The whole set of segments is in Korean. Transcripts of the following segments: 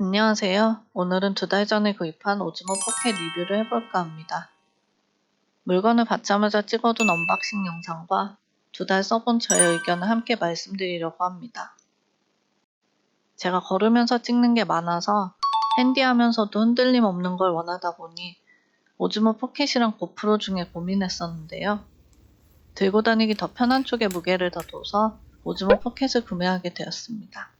안녕하세요. 오늘은 2달 전에 구입한 오즈모 포켓 리뷰를 해볼까 합니다. 물건을 받자마자 찍어둔 언박싱 영상과 2달 써본 저의 의견을 함께 말씀드리려고 합니다. 제가 걸으면서 찍는 게 많아서 핸디하면서도 흔들림 없는 걸 원하다 보니 오즈모 포켓이랑 고프로 중에 고민했었는데요. 들고 다니기 더 편한 쪽에 무게를 더 둬서 오즈모 포켓을 구매하게 되었습니다.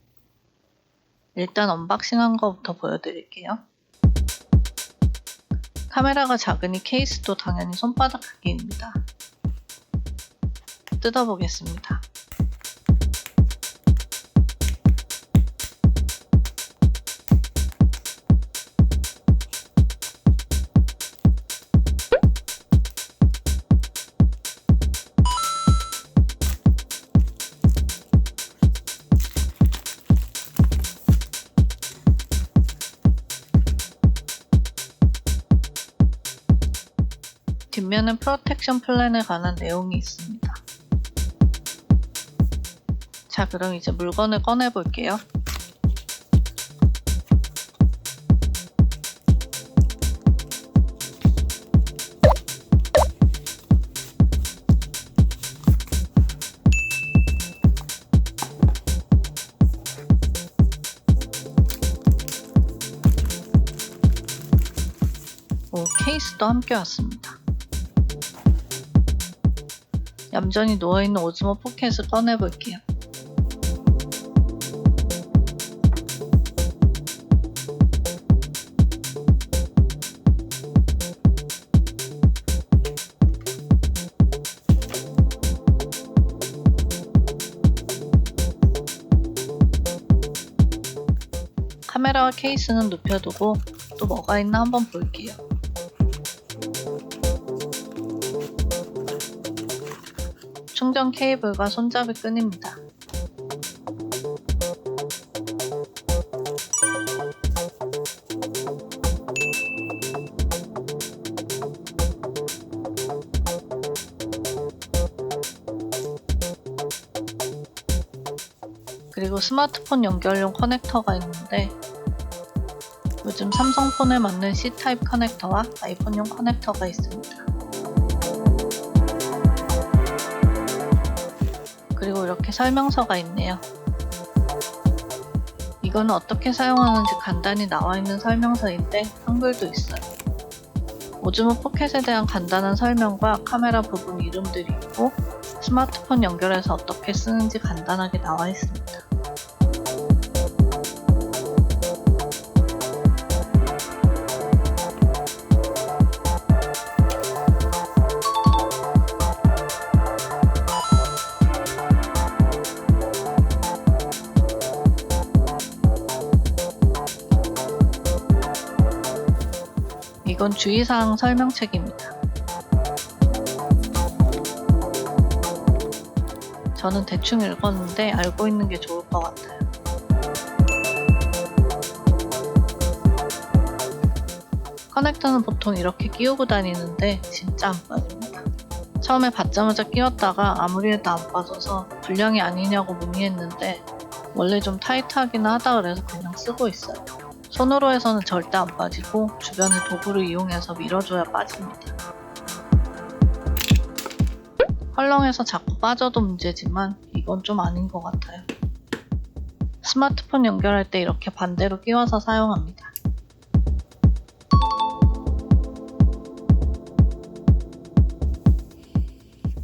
일단 언박싱한 거부터 보여드릴게요. 카메라가 작으니 케이스도 당연히 손바닥 크기입니다. 뜯어보겠습니다. 뒷면은 프로텍션 플랜에 관한 내용이 있습니다. 자, 그럼 이제 물건을 꺼내볼게요. 케이스도 함께 왔습니다. 얌전히 누워있는 오즈모 포켓을 꺼내볼게요. 카메라와 케이스는 눕혀두고 또 뭐가 있나 한번 볼게요. 충전 케이블과 손잡이 끈입니다. 그리고 스마트폰 연결용 커넥터가 있는데 요즘 삼성폰에 맞는 C타입 커넥터와 아이폰용 커넥터가 있습니다. 그리고 이렇게 설명서가 있네요. 이거는 어떻게 사용하는지 간단히 나와있는 설명서인데 한글도 있어요. 오즈모 포켓에 대한 간단한 설명과 카메라 부분 이름들이 있고 스마트폰 연결해서 어떻게 쓰는지 간단하게 나와 있습니다. 이건 주의사항 설명책입니다. 저는 대충 읽었는데 알고 있는 게 좋을 것 같아요. 커넥터는 보통 이렇게 끼우고 다니는데 진짜 안 빠집니다. 처음에 받자마자 끼웠다가 아무리 해도 안 빠져서 불량이 아니냐고 문의했는데 원래 좀 타이트하긴 하다 그래서 그냥 쓰고 있어요. 손으로 해서는 절대 안 빠지고 주변의 도구를 이용해서 밀어줘야 빠집니다. 헐렁해서 자꾸 빠져도 문제지만 이건 좀 아닌 것 같아요. 스마트폰 연결할 때 이렇게 반대로 끼워서 사용합니다.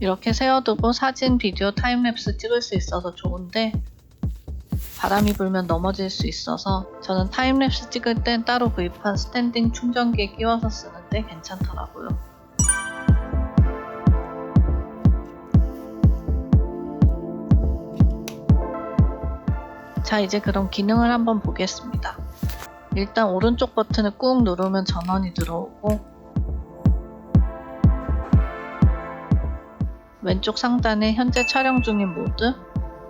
이렇게 세워두고 사진, 비디오, 타임랩스 찍을 수 있어서 좋은데 바람이 불면 넘어질 수 있어서 저는 타임랩스 찍을 땐 따로 구입한 스탠딩 충전기에 끼워서 쓰는데 괜찮더라고요. 자, 이제 그럼 기능을 한번 보겠습니다. 일단 오른쪽 버튼을 꾹 누르면 전원이 들어오고 왼쪽 상단에 현재 촬영 중인 모드,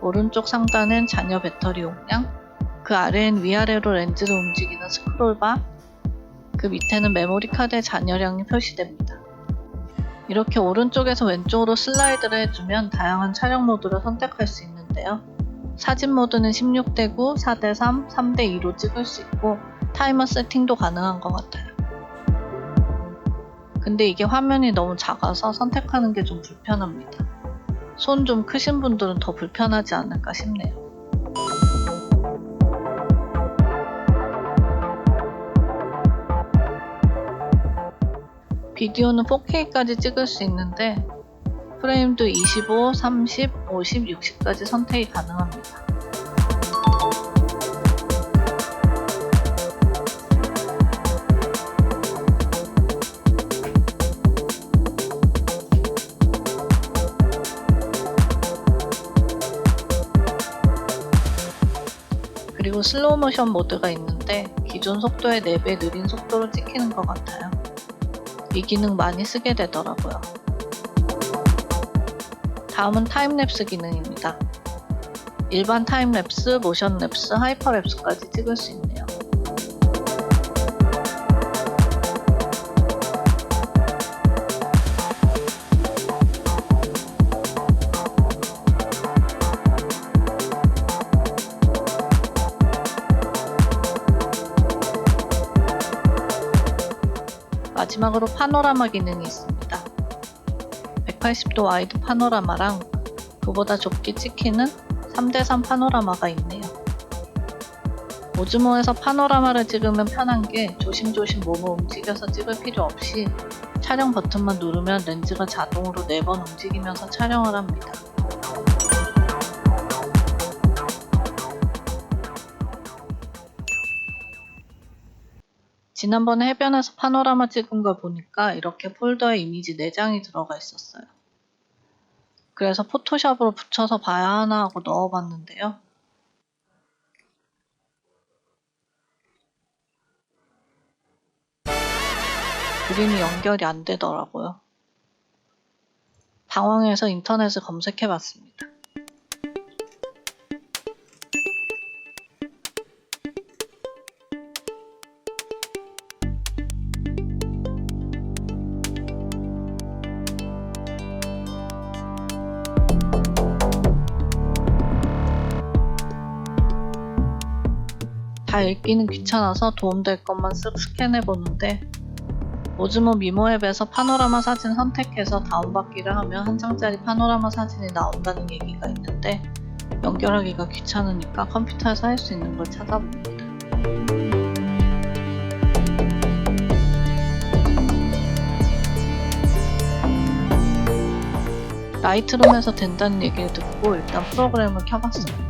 오른쪽 상단엔 잔여 배터리 용량, 그 아래엔 위아래로 렌즈를 움직이는 스크롤바, 그 밑에는 메모리 카드의 잔여량이 표시됩니다. 이렇게 오른쪽에서 왼쪽으로 슬라이드를 해주면 다양한 촬영 모드를 선택할 수 있는데요. 사진 모드는 16:9, 4:3, 3:2로 찍을 수 있고 타이머 세팅도 가능한 것 같아요. 근데 이게 화면이 너무 작아서 선택하는 게 좀 불편합니다. 손 좀 크신 분들은 더 불편하지 않을까 싶네요. 비디오는 4K까지 찍을 수 있는데 프레임도 25, 30, 50, 60까지 선택이 가능합니다. 그리고 슬로우 모션 모드가 있는데 기존 속도의 4배 느린 속도로 찍히는 것 같아요. 이 기능 많이 쓰게 되더라고요. 다음은 타임랩스 기능입니다. 일반 타임랩스, 모션랩스, 하이퍼랩스까지 찍을 수 있네요. 마지막으로 파노라마 기능이 있습니다. 180도 와이드 파노라마랑 그보다 좁게 찍히는 3:3 파노라마가 있네요. 오즈모에서 파노라마를 찍으면 편한 게 조심조심 몸을 움직여서 찍을 필요 없이 촬영 버튼만 누르면 렌즈가 자동으로 4번 움직이면서 촬영을 합니다. 지난번에 해변에서 파노라마 찍은 걸 보니까 이렇게 폴더에 이미지 4장이 들어가 있었어요. 그래서 포토샵으로 붙여서 봐야 하나 하고 넣어봤는데요. 그림이 연결이 안 되더라고요. 당황해서 인터넷을 검색해봤습니다. 다 읽기는 귀찮아서 도움될 것만 쓱 스캔해보는데 오즈모 미모 앱에서 파노라마 사진 선택해서 다운받기를 하면 한 장짜리 파노라마 사진이 나온다는 얘기가 있는데 연결하기가 귀찮으니까 컴퓨터에서 할 수 있는 걸 찾아봅니다. 라이트룸에서 된다는 얘기를 듣고 일단 프로그램을 켜봤어요.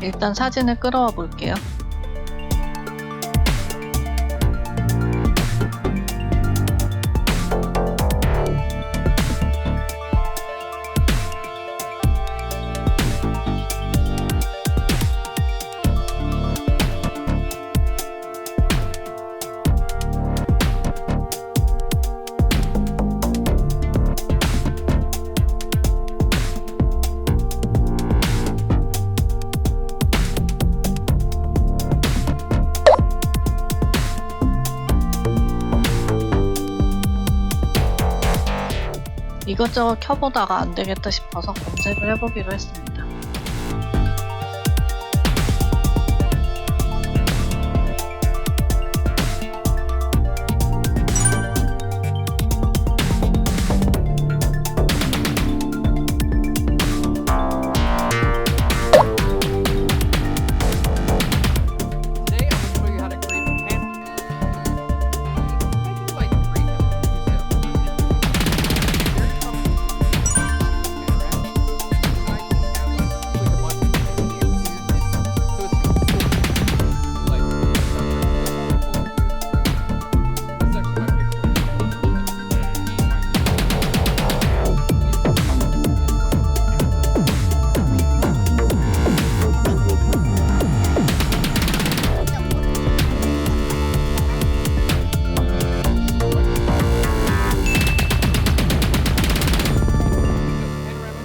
일단 사진을 끌어와 볼게요. 이것저것 켜보다가 안되겠다 싶어서 검색을 해보기로 했습니다.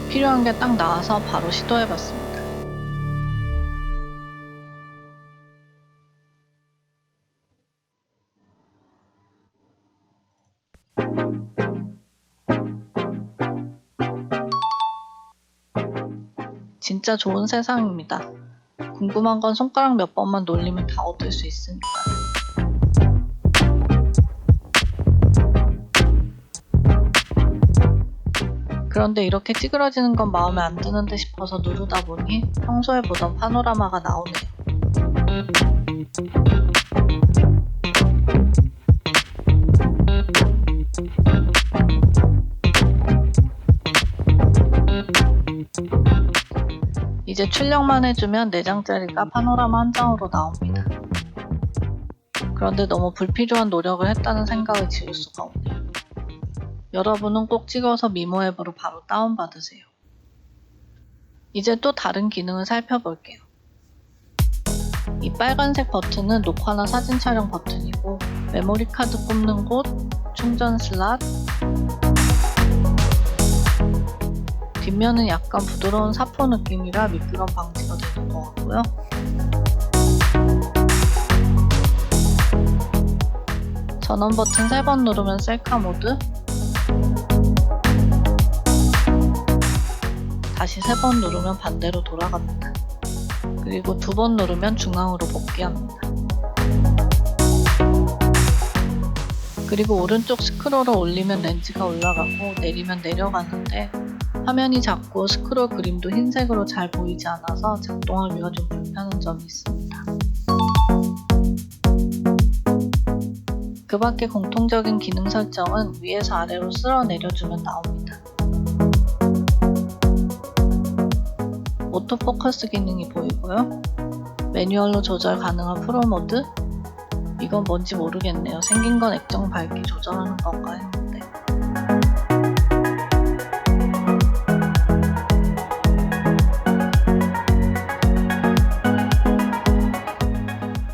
필요한 게 딱 나와서 바로 시도해봤습니다. 진짜 좋은 세상입니다. 궁금한 건 손가락 몇 번만 놀리면 다 얻을 수 있으니까요. 그런데 이렇게 찌그러지는 건 마음에 안 드는데 싶어서 누르다 보니 평소에 보던 파노라마가 나오네요. 이제 출력만 해주면 4장짜리가 파노라마 한 장으로 나옵니다. 그런데 너무 불필요한 노력을 했다는 생각을 지울 수가 없네요. 여러분은 꼭 찍어서 미모 앱으로 바로 다운받으세요. 이제 또 다른 기능을 살펴볼게요. 이 빨간색 버튼은 녹화나 사진 촬영 버튼이고, 메모리 카드 꼽는 곳, 충전 슬롯, 뒷면은 약간 부드러운 사포 느낌이라 미끄럼 방지가 되는 것 같고요. 전원 버튼 3번 누르면 셀카 모드, 다시 3번 누르면 반대로 돌아갑니다. 그리고 2번 누르면 중앙으로 복귀합니다. 그리고 오른쪽 스크롤을 올리면 렌즈가 올라가고 내리면 내려가는데, 화면이 작고 스크롤 그림도 흰색으로 잘 보이지 않아서 작동하기가 좀 불편한 점이 있습니다. 그 밖에 공통적인 기능 설정은 위에서 아래로 쓸어 내려주면 나옵니다. 오토포커스 기능이 보이고요. 매뉴얼로 조절 가능한 프로 모드? 이건 뭔지 모르겠네요. 생긴 건 액정 밝기 조절하는 건가 했는데.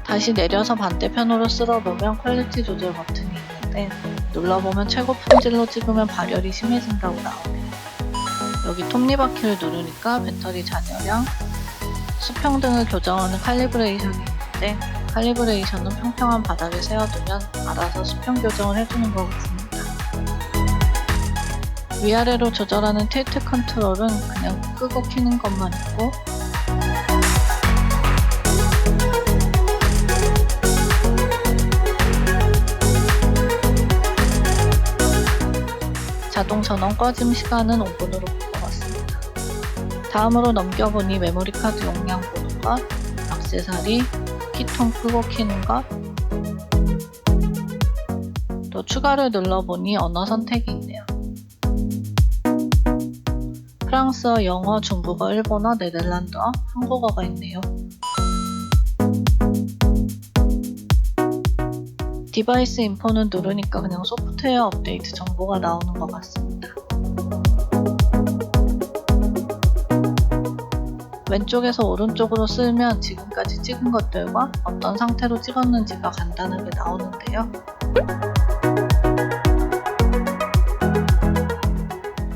다시 내려서 반대편으로 쓸어보면 퀄리티 조절 버튼이 있는데, 눌러보면 최고 품질로 찍으면 발열이 심해진다고 나오네요. 여기 톱니바퀴를 누르니까 배터리 잔여량, 수평 등을 교정하는 칼리브레이션이 있는데, 칼리브레이션은 평평한 바닥에 세워두면 알아서 수평 교정을 해주는 것 같습니다. 위아래로 조절하는 틸트 컨트롤은 그냥 끄고 켜는 것만 있고, 자동 전원 꺼짐 시간은 5분으로 바꿔봤습니다. 다음으로 넘겨보니 메모리 카드 용량 보는 것, 액세서리, 키통 끄고 켜는 것, 또 추가를 눌러보니 언어 선택이 있네요. 프랑스어, 영어, 중국어, 일본어, 네덜란드어, 한국어가 있네요. 디바이스 인포는 누르니까 그냥 소프트웨어 업데이트 정보가 나오는 것 같습니다. 왼쪽에서 오른쪽으로 쓸면 지금까지 찍은 것들과 어떤 상태로 찍었는지가 간단하게 나오는데요.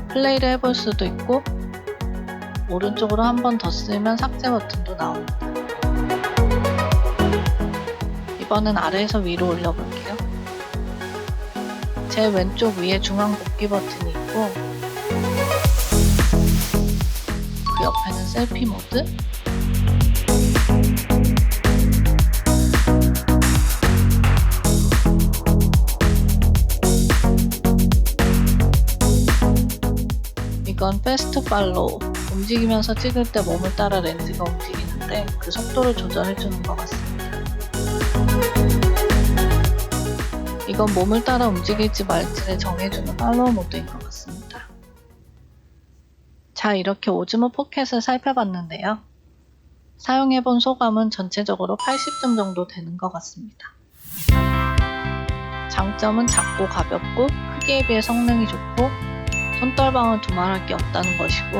플레이를 해볼 수도 있고, 오른쪽으로 한 번 더 쓰면 삭제 버튼도 나옵니다. 이번엔 아래에서 위로 올려볼게요. 제 왼쪽 위에 중앙 복귀 버튼이 있고, 그 옆에는 셀피 모드, 이건 패스트 팔로우, 움직이면서 찍을 때 몸을 따라 렌즈가 움직이는데 그 속도를 조절해주는 것 같습니다. 이건 몸을 따라 움직일지 말지를 정해주는 팔로우 모드인 것 같습니다. 자, 이렇게 오즈모 포켓을 살펴봤는데요. 사용해본 소감은 전체적으로 80점 정도 되는 것 같습니다. 장점은 작고 가볍고 크기에 비해 성능이 좋고 손떨방을 두말할 게 없다는 것이고,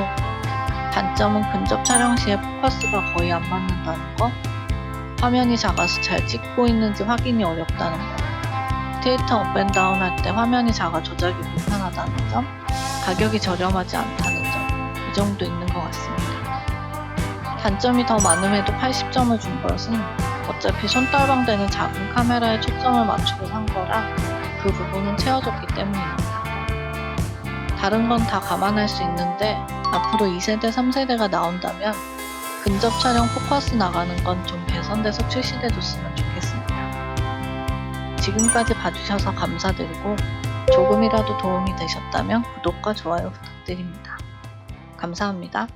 단점은 근접 촬영 시에 포커스가 거의 안 맞는다는 거, 화면이 작아서 잘 찍고 있는지 확인이 어렵다는 거, 틸트 업앤다운 할 때 화면이 작아 조작이 불편하다는 점, 가격이 저렴하지 않다는 점, 이 정도 있는 것 같습니다. 단점이 더 많음에도 80점을 준 것은 어차피 손떨방 되는 작은 카메라에 초점을 맞추고 산 거라 그 부분은 채워줬기 때문입니다. 다른 건 다 감안할 수 있는데 앞으로 2세대, 3세대가 나온다면 근접 촬영 포커스 나가는 건 좀 개선돼서 출시돼줬으면 좋겠습니다. 지금까지 봐주셔서 감사드리고 조금이라도 도움이 되셨다면 구독과 좋아요 부탁드립니다. 감사합니다.